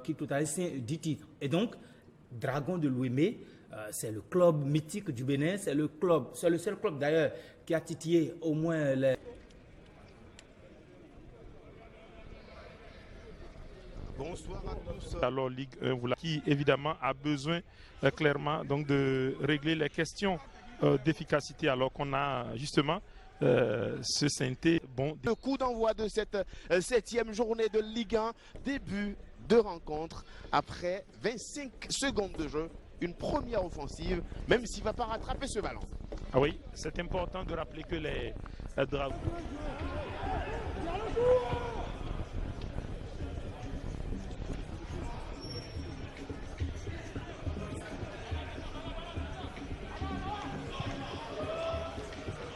qui totalise 10 titres. Et donc, Dragon de Lomé, c'est le club mythique du Bénin, c'est le seul club d'ailleurs qui a titillé au moins les... Bonsoir à tous. Alors Ligue 1, voilà, qui évidemment a besoin clairement donc de régler les questions d'efficacité, alors qu'on a justement ce synthé. Bon. Le coup d'envoi de cette 7e journée de Ligue 1, début de rencontre après 25 secondes de jeu, une première offensive, même s'il ne va pas rattraper ce ballon. Ah oui, c'est important de rappeler que les Dragons...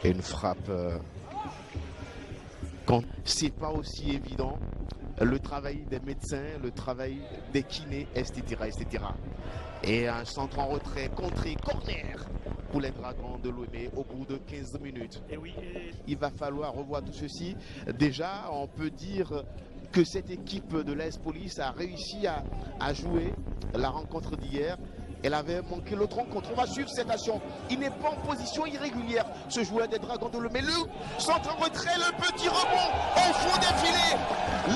Et une frappe, c'est pas aussi évident. Le travail des médecins, le travail des kinés, etc., etc. Et un centre en retrait, contré, corner pour les Dragons de Lomé au bout de 15 minutes. Et oui, il va falloir revoir tout ceci. Déjà, on peut dire que cette équipe de l'AS Police a réussi à jouer la rencontre d'hier. Elle avait manqué l'autre rencontre. On va suivre cette action. Il n'est pas en position irrégulière, ce joueur des Dragons de Lomé. Le centre en retrait, le petit rebond au fond des filets.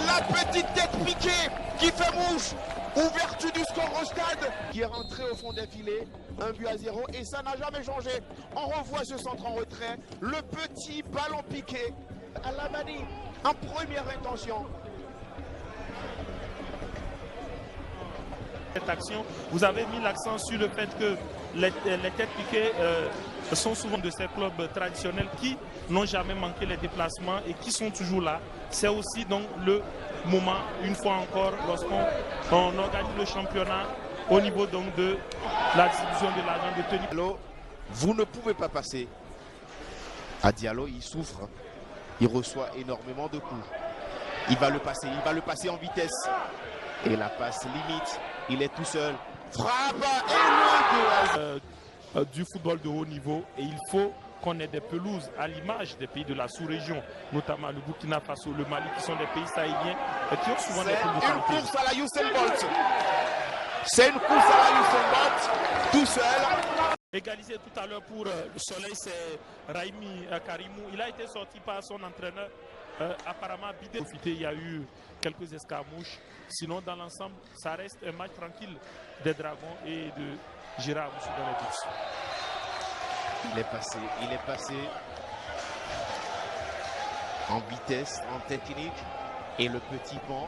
La petite tête piquée qui fait mouche. Ouverture du score au stade qui est rentré au fond des filets. 1-0 et ça n'a jamais changé. On revoit ce centre en retrait. Le petit ballon piqué à la manie en première intention. Cette action, vous avez mis l'accent sur le fait que les têtes piquées sont souvent de ces clubs traditionnels qui n'ont jamais manqué les déplacements et qui sont toujours là. C'est aussi donc le moment, une fois encore, lorsqu'on organise le championnat au niveau donc de la distribution de l'argent de tenue. Diallo, vous ne pouvez pas passer. À Diallo, il souffre. Il reçoit énormément de coups. Il va le passer en vitesse. Et la passe limite. Il est tout seul. Frappe et le 2 du football de haut niveau. Et il faut qu'on ait des pelouses à l'image des pays de la sous-région, notamment le Burkina Faso, le Mali, qui sont des pays sahéliens et qui ont souvent des pelouses de qualité. C'est une course à la Usain Bolt. C'est une course à la Usain Bolt, tout seul. Égalisé tout à l'heure pour le Soleil, c'est Raimi Karimou. Il a été sorti par son entraîneur. Apparemment, il y a eu quelques escarmouches. Sinon, dans l'ensemble, ça reste un match tranquille des Dragons et de Gérard Moussou dans les buts. Il est passé en vitesse, en technique. Et le petit pont.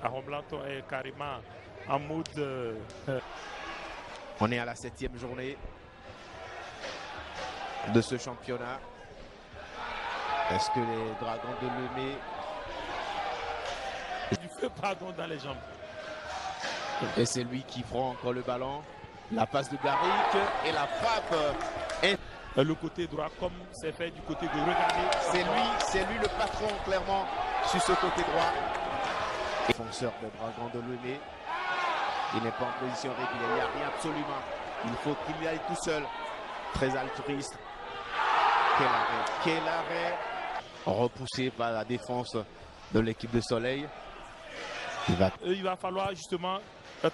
Aaron Blanton est carrément en mode... On est à la 7e journée de ce championnat. Est-ce que les Dragons de Lomé... Du feu, pardon, dans les jambes. Et c'est lui qui prend encore le ballon. La passe de Garrick et la frappe. Et... Le côté droit, comme c'est fait du côté de regarder. C'est lui le patron, clairement, sur ce côté droit. Défenseur des Dragons de Lomé. Il n'est pas en position régulière. Il n'y a rien absolument. Il faut qu'il y aille tout seul. Très altruiste. Quel arrêt. Repoussé par la défense de l'équipe de Soleil. Il va falloir justement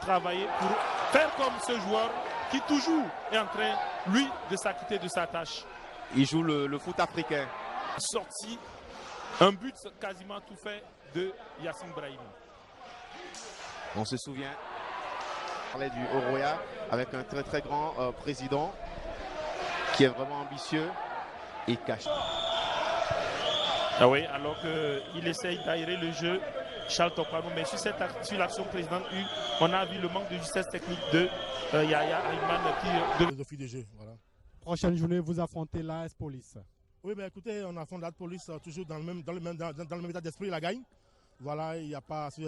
travailler pour faire comme ce joueur qui toujours est en train, lui, de s'acquitter de sa tâche. Il joue le foot africain. Sorti, un but quasiment tout fait de Yassine Brahim. On se souvient, on parlait du Oroya avec un très très grand président qui est vraiment ambitieux et cache. Ah oui, alors qu'il essaye d'aérer le jeu, Charles Topano, mais sur l'action présidente 1, on a vu le manque de justesse technique de Yaya Ayman qui... Philosophie de jeu, voilà. Prochaine journée, vous affrontez l'AS Police. Oui, ben écoutez, on affronte l'AS Police toujours dans le même état d'esprit, la gagne. Voilà, il n'y a pas à se